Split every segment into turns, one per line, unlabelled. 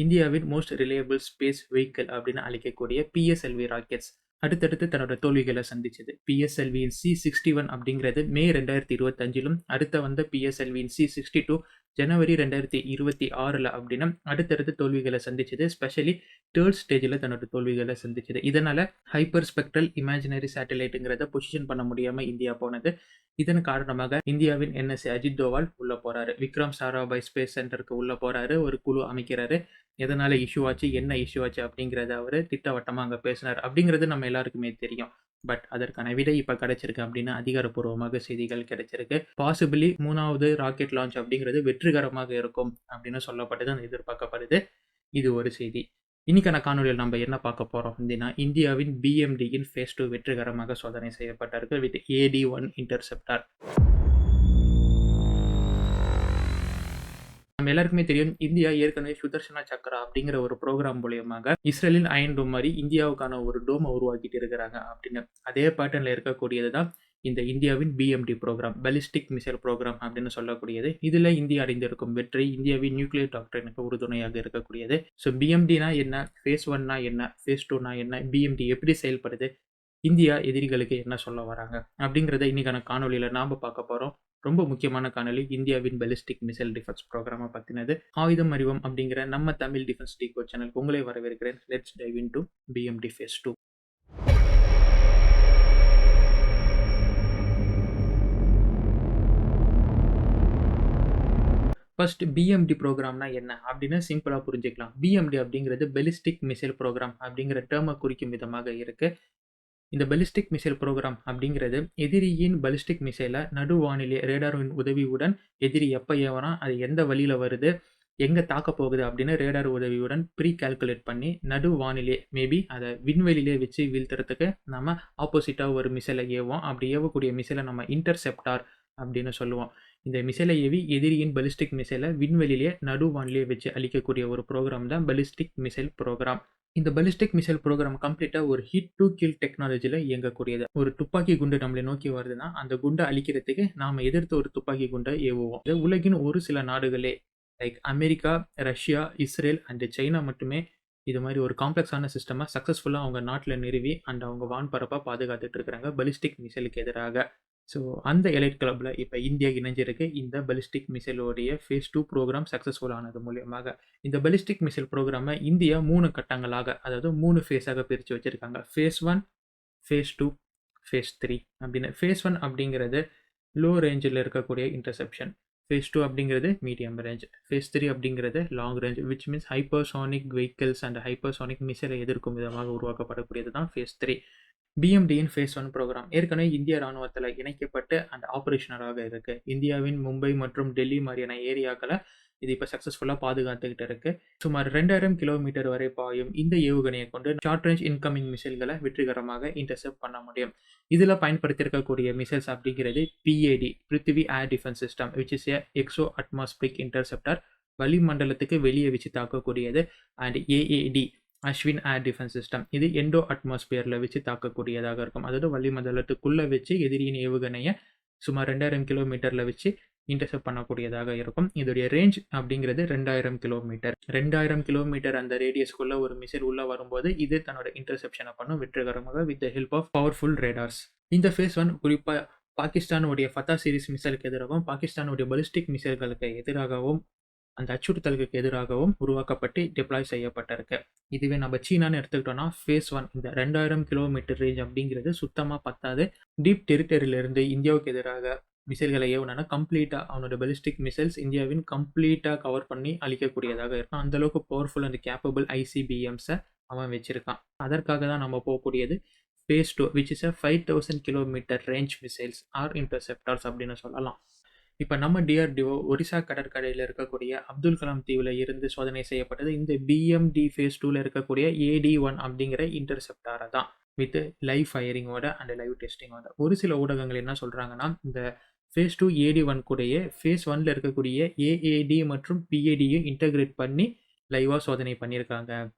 இந்தியாவின் most reliable space vehicle அப்படின்னு அழைக்கக்கூடிய பிஎஸ்எல்வி ராக்கெட்ஸ் அடுத்தடுத்து தன்னோட தோல்விகளை சந்திச்சது. பிஎஸ்எல்வியின் C61 அப்படிங்கிறது மே 2025லும், அடுத்த வந்த பிஎஸ்எல்வியின் C62 ஜனவரி 2026 அப்படின்னு அடுத்தடுத்து தோல்விகளை சந்திச்சது. ஸ்பெஷலி தேர்ட் ஸ்டேஜில் தன்னோட தோல்விகளை சந்திச்சது. இதனால ஹைப்பர் ஸ்பெக்ட்ரல் இமேஜினரி சேட்டலைட்டுங்கிறத பொசிஷன் பண்ண முடியாம இந்தியா போனது. இதன் காரணமாக இந்தியாவின் NSA அஜித் தோவால் உள்ள போறாரு. விக்ரம் சாராபாய் ஸ்பேஸ் சென்டருக்கு உள்ள போறாரு. ஒரு குழு அமைக்கிறாரு. எதனால இஷ்யூ ஆச்சு, என்ன இஷ்யூ ஆச்சு அப்படிங்கிறத அவரு திட்டவட்டமா அங்க பேசினார் அப்படிங்கிறது நம்ம எல்லாருக்குமே தெரியும். பட் அதற்கான விடை இப்ப கிடைச்சிருக்கு அப்படின்னு அதிகாரப்பூர்வமாக செய்திகள் கிடைச்சிருக்கு. பாசிபிளி 3வது ராக்கெட் லான்ச் அப்படிங்கிறது வெற்றிகரமாக இருக்கும் அப்படின்னு சொல்லப்பட்டது, எதிர்பார்க்கப்படுது. இது ஒரு செய்தி. இன்னைக்கான காணொலியில் நம்ம என்ன பார்க்க போறோம் அப்படின்னா, இந்தியாவின் BMDயின் ஃபேஸ் 2 வெற்றிகரமாக சோதனை செய்யப்பட்டிருக்கு வித் AD-1 இன்டர்செப்டார். நம்ம எல்லாருக்குமே தெரியும், இந்தியா ஏற்கனவே சுதர்ஷனா சக்ரா அப்படிங்கிற ஒரு ப்ரோக்ராம் மூலியமாக இஸ்ரேலின் அயன் டோம் மாதிரி இந்தியாவுக்கான ஒரு டோமை உருவாக்கிட்டு இருக்கிறாங்க அப்படின்னு. அதே பேட்டர்ன்ல இருக்கக்கூடியது தான் இந்த இந்தியாவின் BMD programme, ballistic missile programme அப்படின்னு சொல்லக்கூடியது. இதுல இந்தியா அடைந்திருக்கும் வெற்றி இந்தியாவின் நியூக்ளியர் டாக்டரினுக்கு உறுதுணையாக இருக்கக்கூடியது. ஸோ BMDனா என்ன, ஃபேஸ் 1னா என்ன, ஃபேஸ் 2னா என்ன, BMD எப்படி செயல்படுது, இந்தியா எதிரிகளுக்கு என்ன சொல்ல வராங்க அப்படிங்கிறத இன்னைக்கான காணொலியில நாம பார்க்க போறோம். ரொம்ப முக்கியமான காணொலி இந்தியாவின் பாலிஸ்டிக் மிசைல் டிஃபென்ஸ் ப்ரோக்ராமை பத்தினது. ஆயுதம் அறிவோம் அப்படிங்கிற நம்ம தமிழ் டிஃபென்ஸ் டிகோட் சேனலுக்கு உங்களை வரவேற்கிறேன். Let's dive into BMD phase 2. First BMD ப்ரோக்ராம்னா என்ன அப்படின்னு சிம்பிளா புரிஞ்சுக்கலாம். BMD அப்படிங்கிறது பாலிஸ்டிக் மிசைல் ப்ரோக்ராம் அப்படிங்கிற டேர்மை குறிக்கும் விதமாக இருக்கு. இந்த பாலிஸ்டிக் மிசைல் ப்ரோக்ராம் அப்படிங்கிறது எதிரியின் பாலிஸ்டிக் மிசைலை நடுவானிலே ரேடாரின் உதவியுடன் எதிரி எப்போ ஏவறான், அது எந்த வழியில் வருது, எங்கே தாக்க போகுது அப்படின்னு ரேடார் உதவியுடன் ப்ரீ கால்குலேட் பண்ணி நடுவானிலே மேபி அதை விண்வெளியிலே வச்சு வீழ்த்துறதுக்கு நம்ம ஆப்போசிட்டாக ஒரு மிசைலை ஏவோம். அப்படி ஏவக்கூடிய மிசைலை நம்ம இன்டர்செப்டார் அப்படின்னு சொல்லுவோம். இந்த மிசைலை ஏவி எதிரியின் பாலிஸ்டிக் மிசைலை விண்வெளியிலே நடுவானிலே வச்சு அளிக்கக்கூடிய ஒரு ப்ரோக்ராம் தான் பாலிஸ்டிக் மிசைல் ப்ரோக்ராம். இந்த பாலிஸ்டிக் மிசைல் ப்ரோக்ராம் கம்ப்ளீட்டா ஒரு ஹிட் டு கில் டெக்னாலஜில இயங்கக்கூடியது. ஒரு துப்பாக்கி குண்டு நம்மளை நோக்கி வருதுன்னா அந்த குண்டை அழிக்கிறதுக்கு நாம எதிர்த்து ஒரு துப்பாக்கி குண்டை ஏவுவோம். உலகின் ஒரு சில நாடுகளே like America, Russia, Israel and China மட்டுமே இது மாதிரி ஒரு காம்ப்ளெக்ஸான சிஸ்டமா சக்சஸ்ஃபுல்லா அவங்க நாட்டில் நிறுவி அண்ட் அவங்க வான்பரப்பா பாதுகாத்துட்டு இருக்கிறாங்க பாலிஸ்டிக் மிசைலுக்கு எதிராக. ஸோ அந்த எலைட் கிளப்ல இப்போ இந்தியா இணைஞ்சிருக்கு. இந்த பாலிஸ்டிக் மிசைலோடைய ஃபேஸ் 2 ப்ரோக்ராம் சக்ஸஸ்ஃபுல் ஆனது மூலியமாக. இந்த பாலிஸ்டிக் மிசைல் ப்ரோக்ராமை இந்தியா 3 கட்டங்களாக, அதாவது 3 ஃபேஸாக பிரித்து வச்சிருக்காங்க. ஃபேஸ் 1, ஃபேஸ் 2, ஃபேஸ் 3 அப்படின்னு. ஃபேஸ் 1 அப்படிங்கிறது லோ ரேஞ்சில் இருக்கக்கூடிய இன்டர்செப்ஷன். ஃபேஸ் 2 அப்படிங்கிறது மீடியம் ரேஞ்ச். ஃபேஸ் 3 அப்படிங்கிறது long range, which means hypersonic vehicles and hypersonic மிசைலை எதிர்க்கும் விதமாக உருவாக்கப்படக்கூடியது தான் ஃபேஸ் 3. BMDயின் ஃபேஸ் 1 ப்ரோக்ராம் ஏற்கனவே இந்திய ராணுவத்தில் இணைக்கப்பட்டு அண்ட் ஆப்ரேஷனலாக இருக்கு. இந்தியாவின் மும்பை மற்றும் டெல்லி மாதிரியான ஏரியாக்களை இது இப்போ சக்ஸஸ்ஃபுல்லாக பாதுகாத்துக்கிட்டு இருக்கு. சுமார் 2000 கிலோமீட்டர் வரை பாயும் இந்த ஏவுகணையை கொண்டு ஷார்ட் ரேஞ்ச் இன்கமிங் மிசைல்களை வெற்றிகரமாக இன்டர்செப்ட் பண்ண முடியும். இதில் பயன்படுத்தியிருக்கக்கூடிய மிசைல்ஸ் அப்படிங்கிறது PAD, Prithvi air defence system, which is exo atmospheric interceptor, வளிமண்டலத்துக்கு வெளியே வச்சு தாக்கக்கூடியது. And AAD, Ashwin air defence system, இது எண்டோ அட்மாஸ்பியரில் வச்சு தாக்கக்கூடியதாக இருக்கும். அதாவது வளிமண்டலத்துக்குள்ளே வச்சு எதிரியின் ஏவுகணையை சுமார் 2000 கிலோமீட்டரில் வச்சு இன்டர்செப்ட் பண்ணக்கூடியதாக இருக்கும். இதோடைய ரேஞ்ச் அப்படிங்கிறது 2000 கிலோமீட்டர். 2000 கிலோமீட்டர் அந்த ரேடியஸ்க்குள்ள ஒரு மிசைல் உள்ள வரும்போது இது தன்னோட இன்டர்செப்ஷனை பண்ணும் வெற்றிகரமாக with the help of powerful radars. இந்த ஃபேஸ் 1 குறிப்பாக பாகிஸ்தானுடைய ஃபத்தா சீரிஸ் மிசைலுக்கு எதிராகவும் பாகிஸ்தானுடைய பாலிஸ்டிக் மிசைல்களுக்கு எதிராகவும் அந்த அச்சுறுத்தலுக்கு எதிராகவும் உருவாக்கப்பட்டு டிப்ளாய் செய்யப்பட்டிருக்கு. இதுவே நம்ம சீனான்னு எடுத்துக்கிட்டோம்னா ஃபேஸ் 1 இந்த 2000 கிலோமீட்டர் ரேஞ்ச் அப்படிங்கிறது சுத்தமாக பத்தாது. டீப் டெரிட்டரியிலிருந்து இந்தியாவுக்கு எதிராக மிசைல்களை ஏவுனா கம்ப்ளீட்டாக அவனோட பாலிஸ்டிக் மிசைல்ஸ் இந்தியாவின் கம்ப்ளீட்டாக கவர் பண்ணி அழிக்கக்கூடியதாக இருக்கும். அந்தளவுக்கு பவர்ஃபுல் அண்ட் கேப்பபிள் ICBMஸை அவன் வச்சிருக்கான். அதற்காக தான் நம்ம போகக்கூடியது phase 2, which is 5000 kilometre range missiles are interceptors அப்படின்னு சொல்லலாம். இப்போ நம்ம DRDO ஒரிசா கடற்கரையில் இருக்கக்கூடிய அப்துல் கலாம் தீவில் இருந்து சோதனை செய்யப்பட்டது இந்த BMD ஃபேஸ் 2ல இருக்கக்கூடிய AD-1 அப்படிங்கிற இன்டர்செப்டாரை தான், வித் லைவ் ஃபயரிங்கோட அண்ட் லைவ் டெஸ்டிங்கோட. ஒரு சில ஊடகங்கள் என்ன சொல்கிறாங்கன்னா, இந்த ஃபேஸ் 2 AD-1 கூடயே ஃபேஸ் 1ல இருக்கக்கூடிய AAD மற்றும் PADயும் இன்டகிரேட் பண்ணி லைவாக சோதனை பண்ணியிருக்காங்க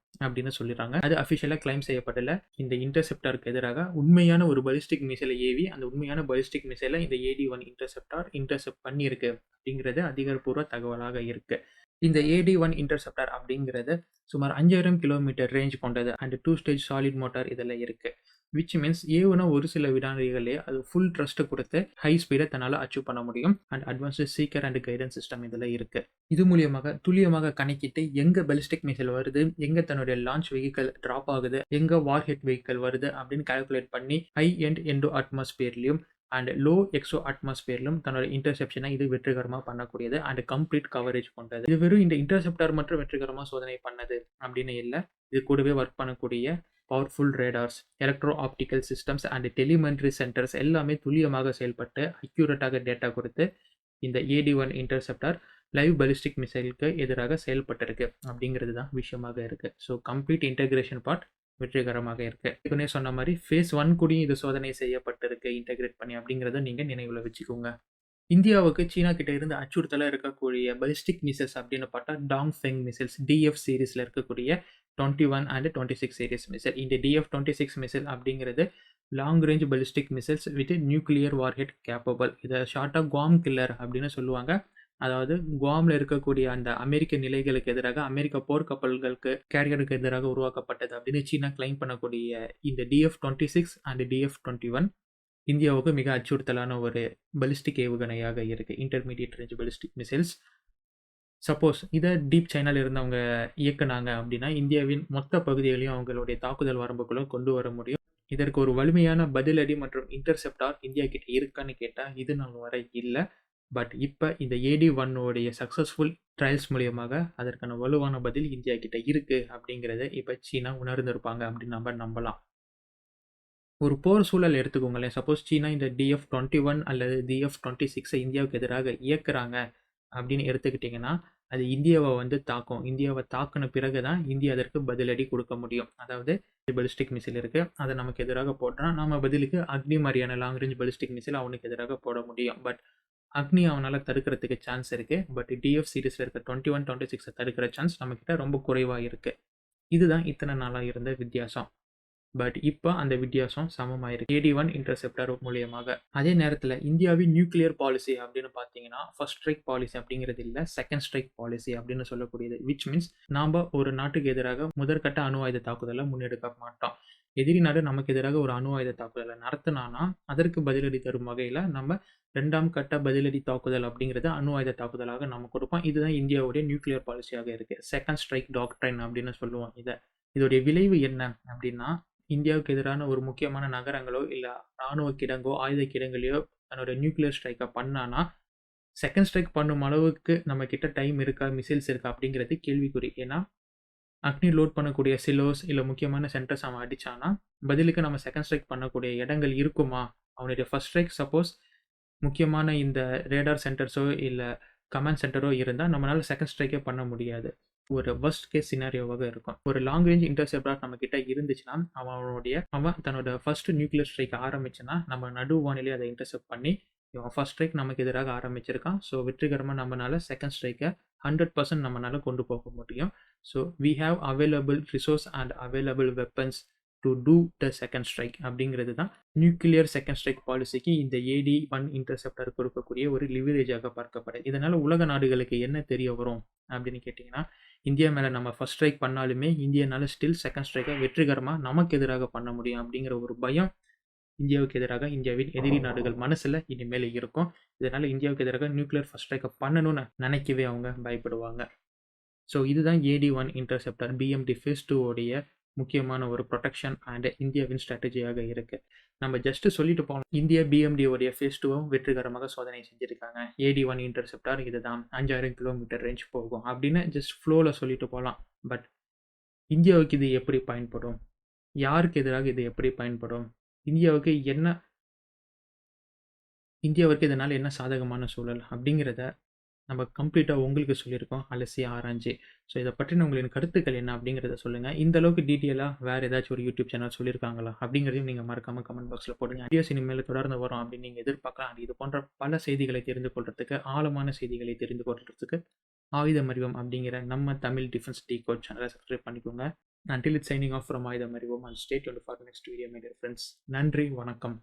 அப்படின்னு சொல்லிடுறாங்க. அது அஃபிஷியலாக கிளைம் செய்யப்படல. இந்த இன்டர்செப்டாருக்கு எதிராக உண்மையான ஒரு பாலிஸ்டிக் மிசைலை ஏவி அந்த உண்மையான பாலிஸ்டிக் மிசைலை இந்த AD-1 இன்டர்செப்டார் இன்டர்செப்ட் பண்ணியிருக்கு அப்படிங்கிறது அதிகாரப்பூர்வ தகவலாக இருக்கு. இந்த AD-1 இன்டர்செப்டார் அப்படிங்கிறது சுமார் 5000 கிலோமீட்டர் ரேஞ்ச் கொண்டது அண்ட் 2 ஸ்டேஜ் சாலிட் மோட்டார் இதில இருக்கு. விச் மீன்ஸ் ஏவுன ஒரு சில வினாடிகள்லயே அது ஃபுல் த்ரஸ்ட் குடுத்து ஹை ஸ்பீட தன்னால அச்சீவ் பண்ண முடியும். And advanced seeker and guidance system இதில இருக்கு. இது மூலியமாக துல்லியமாக கணக்கிட்டு எங்க பாலிஸ்டிக் மிசைல் வருது, எங்க தன்னுடைய லான்ச் வெஹிக்கிள் டிராப் ஆகுது, எங்க வார்ஹெட் வெஹிக்கிள் வருது அப்படின்னு கால்குலேட் பண்ணி ஹை எண்ட் எண்டோ அட்மாஸ்பியர்லயும் அண்ட் லோ எக்ஸோ அட்மாஸ்பியர்லும் தன்னோட இன்டர்செப்ஷனை இது வெற்றிகரமாக பண்ணக்கூடியது அண்ட் கம்ப்ளீட் கவரேஜ் கொண்டது. இது வெறும் இந்த இன்டர்செப்டார் மட்டும் வெற்றிகரமாக சோதனை பண்ணது அப்படின்னு இல்லை. இது கூடவே ஒர்க் பண்ணக்கூடிய powerful radars, electro optical systems and telemetry centres எல்லாமே துல்லியமாக செயல்பட்டு அக்யூரேட்டாக டேட்டா கொடுத்து இந்த AD-1 இன்டர்செப்டார் லைவ் பாலிஸ்டிக் மிசைலுக்கு எதிராக செயல்பட்டிருக்கு அப்படிங்கிறது தான் விஷயமாக இருக்கு. ஸோ கம்ப்ளீட் இன்டகிரேஷன் பார்ட் வெற்றிகரமாக இருக்கு. ஏற்கனவே சொன்ன மாதிரி ஃபேஸ் 1 கூடயும் இது சோதனை செய்யப்பட்டிருக்கு இன்டகிரேட் பண்ணி அப்படிங்கிறத நீங்க நினைவுல வச்சுக்கோங்க. இந்தியாவுக்கு சீனா கிட்ட இருந்து அச்சுறுத்தலா இருக்கக்கூடிய பாலிஸ்டிக் மிசைல்ஸ் அப்படின்னு பார்த்தா டாங்ஃபெங் மிசைல்ஸ் DF சீரிஸ்ல இருக்கக்கூடிய 21 அண்ட் 26 சீரிஸ் மிசைல். இந்த DF-26 மிசைல் அப்படிங்கிறது long range ballistic missiles with nuclear warhead capable. இதை ஷார்ட்டா குவாம் கில்லர் அப்படின்னு சொல்லுவாங்க. அதாவது குவாம்ல இருக்கக்கூடிய அந்த அமெரிக்க நிலைகளுக்கு எதிராக அமெரிக்க போர்க்கப்பல்களுக்கு கேரியருக்கு எதிராக உருவாக்கப்பட்டது அப்படின்னு சீனா கிளைம் பண்ணக்கூடிய இந்த DF-26 அண்ட் DF-21 இந்தியாவுக்கு மிக அச்சுறுத்தலான ஒரு பாலிஸ்டிக் ஏவுகணையாக இருக்கு. Intermediate range ballistic missiles. Suppose இதை டீப் சைனால இருந்து அவங்க இயக்குனாங்க அப்படின்னா இந்தியாவின் மொத்த பகுதிகளையும் அவங்களுடைய தாக்குதல் வரம்புக்குள்ள கொண்டு வர முடியும். இதற்கு ஒரு வலிமையான பதிலடி மற்றும் இன்டர்செப்டார் இந்தியா கிட்ட இருக்கான்னு கேட்டா இது நாள் வரை இல்லை. பட் இப்போ இந்த AD-1 உடைய சக்ஸஸ்ஃபுல் ட்ரையல்ஸ் மூலியமாக அதற்கான வலுவான பதில் இந்தியா கிட்ட இருக்கு அப்படிங்கிறத இப்போ சீனா உணர்ந்திருப்பாங்க அப்படின்னு நம்ம நம்பலாம். ஒரு போர் சூழல் எடுத்துக்கோங்களேன். சப்போஸ் சீனா இந்த DF-21 அல்லது DF-26 இந்தியாவுக்கு எதிராக இயக்குறாங்க அப்படின்னு எடுத்துக்கிட்டிங்கன்னா, அது இந்தியாவை வந்து தாக்கும். இந்தியாவை தாக்குன பிறகு தான் இந்தியா அதற்கு பதிலடி கொடுக்க முடியும். அதாவது பாலிஸ்டிக் மிசைல் இருக்கு. அதை நமக்கு எதிராக போட்டா நாம பதிலுக்கு அக்னி மாதிரியான லாங் ரேஞ்ச் பாலிஸ்டிக் மிசைல் அவனுக்கு எதிராக போட முடியும். பட் அக்னி அவனால தடுக்கிறதுக்கு சான்ஸ் இருக்கு. பட் DF சீரிஸ்ல இருக்க 21, 26 தடுக்கிற சான்ஸ் நம்மகிட்ட ரொம்ப குறைவா இருக்கு. இதுதான் இத்தனை நாளா இருந்த வித்தியாசம். பட் இப்போ அந்த வித்தியாசம் சமமாயிருக்கு AD-1 இன்டர்செப்டார் மூலியமாக. அதே நேரத்தில் இந்தியாவின் நியூக்ளியர் பாலிசி அப்படின்னு பார்த்தீங்கன்னா ஃபர்ஸ்ட் ஸ்ட்ரைக் பாலிசி அப்படிங்கிறது இல்லை, செகண்ட் ஸ்ட்ரைக் பாலிசி அப்படின்னு சொல்லக்கூடியது. விச் மீன்ஸ் நாம் ஒரு நாட்டுக்கு எதிராக முதற்கட்ட அணு ஆயுத தாக்குதலை முன்னெடுக்க மாட்டோம். எதிரி நாடு நமக்கு எதிராக ஒரு அணு ஆயுத தாக்குதலை நடத்தினானா அதற்கு பதிலடி தரும் வகையில் நம்ம 2ஆம் கட்ட பதிலடி தாக்குதல் அப்படிங்கிறது அணு ஆயுத தாக்குதலாக நம்ம கொடுப்போம். இதுதான் இந்தியாவுடைய நியூக்ளியர் பாலிசியாக இருக்கு. செகண்ட் ஸ்ட்ரைக் டாக்ட்ரைன் அப்படின்னு சொல்லுவோம் இதை. இதோடைய விளைவு என்ன அப்படின்னா இந்தியாவுக்கு எதிரான ஒரு முக்கியமான நகரங்களோ இல்லை ராணுவ கிடங்கோ ஆயுத கிடங்குலையோ தன்னோட நியூக்ளியர் ஸ்ட்ரைக்கை பண்ணானா செகண்ட் ஸ்ட்ரைக் பண்ணும் அளவுக்கு நம்ம கிட்ட டைம் இருக்கா, மிசைல்ஸ் இருக்கா அப்படிங்கிறது கேள்விக்குறி. ஏன்னா அக்னி லோட் பண்ணக்கூடிய சிலோஸ் இல்லை முக்கியமான சென்டர்ஸ் அவன் அடிச்சானா பதிலுக்கு நம்ம செகண்ட் ஸ்ட்ரைக் பண்ணக்கூடிய இடங்கள் இருக்குமா? அவனுடைய ஃபர்ஸ்ட் ஸ்ட்ரைக் சப்போஸ் முக்கியமான இந்த ரேடார் சென்டர்ஸோ இல்லை கமாண்ட் சென்டரோ இருந்தால் நம்மளால செகண்ட் ஸ்ட்ரைக்கே பண்ண முடியாது. ஒரு வர்ஸ்ட் கேஸ் சினாரியோவாக இருக்கும். ஒரு லாங் ரேஞ்ச் இன்டர்செப்டார் நம்ம கிட்ட இருந்துச்சுன்னா அவன் தன்னோட ஃபர்ஸ்ட் நியூக்ளியர் ஸ்ட்ரைக் ஆரம்பிச்சுன்னா நம்ம நடுவானிலே அதை இன்டர்செப்ட் பண்ணி இவன் ஃபர்ஸ்ட் ஸ்ட்ரைக் நமக்கு எதிராக ஆரம்பிச்சிருக்கான். ஸோ வெற்றிகரமாக நம்மளால செகண்ட் ஸ்ட்ரைக்கை 100% நம்மளால கொண்டு போக முடியும். So we have available resource and available weapons to do the second strike அப்படிங்கிறது தான் நியூக்ளியர் செகண்ட் ஸ்ட்ரைக் பாலிசிக்கு இந்த AD-1 இன்டர்செப்டார் கொடுக்கக்கூடிய ஒரு லிவரேஜாக பார்க்கப்படுது. இதனால் உலக நாடுகளுக்கு என்ன தெரிய வரும் அப்படின்னு கேட்டிங்கன்னா இந்தியா மேலே நம்ம ஃபர்ஸ்ட் ஸ்ட்ரைக் பண்ணாலுமே இந்தியானால ஸ்டில் செகண்ட் ஸ்ட்ரைக்கை வெற்றிகரமாக நமக்கு எதிராக பண்ண முடியும் அப்படிங்கிற ஒரு பயம் இந்தியாவுக்கு எதிராக இந்தியாவின் எதிரி நாடுகள் மனசில் இனிமேல் இருக்கும். இதனால் இந்தியாவுக்கு எதிராக நியூக்ளியர் ஃபர்ஸ்ட் ஸ்ட்ரைக்கை பண்ணணும்னு நினைக்கவே அவங்க பயப்படுவாங்க. ஸோ இதுதான் AD-1 இன்டர்செப்டார் BMD ஃபேஸ் 2 உடைய முக்கியமான ஒரு ப்ரொடெக்ஷன் அண்ட் இந்தியாவின் ஸ்ட்ராட்டஜியாக இருக்குது. நம்ம ஜஸ்ட்டு சொல்லிட்டு போகலாம், இந்தியா BMD உடைய ஃபேஸ் 2வும் வெற்றிகரமாக சோதனை செஞ்சுருக்காங்க. AD-1 இன்டர்செப்டார் இதுதான் 5000 கிலோமீட்டர் ரேஞ்ச் போகும் அப்படின்னு ஜஸ்ட் ஃப்ளோவில் சொல்லிட்டு போகலாம். பட் இந்தியாவுக்கு இது எப்படி பயன்படும்? யாருக்கு எதிராக இது எப்படி பயன்படும்? இந்தியாவுக்கு இதனால் என்ன சாதகமான சூழல் அப்படிங்கிறத நம்ம கம்ப்ளீட்டாக உங்களுக்கு சொல்லியிருக்கோம் அலசி ஆராய்ஞ்சு. ஸோ இதை பற்றின உங்களின் கருத்துக்கள் என்ன அப்படிங்கிறத சொல்லுங்கள். இந்த அளவுக்கு டீட்டெயிலாக வேறு ஏதாச்சும் ஒரு யூடியூப் சேனல் சொல்லியிருக்காங்களா அப்படிங்கிறதையும் நீங்கள் மறக்காமல் கமெண்ட் பாக்ஸில் போடுங்க. வீடியோஸ் இனிமேல் தொடர்ந்து வரும் அப்படின்னு நீங்கள் எதிர்பார்க்கலாம். அண்ட் இது போன்ற பல செய்திகளை தெரிந்து கொள்றதுக்கு, ஆழமான செய்திகளை தெரிந்து கொள்றதுக்கு ஆயுதம் அறிவோம் அப்படிங்கிற நம்ம தமிழ் டிஃபென்ஸ் டிகோட் சேனலை சப்ஸ்கிரைப் பண்ணிக்கோங்க. Until it's signing off from ஆயுதம் அறிவோம் and stay tuned for next video, my dear friends. நன்றி, வணக்கம்.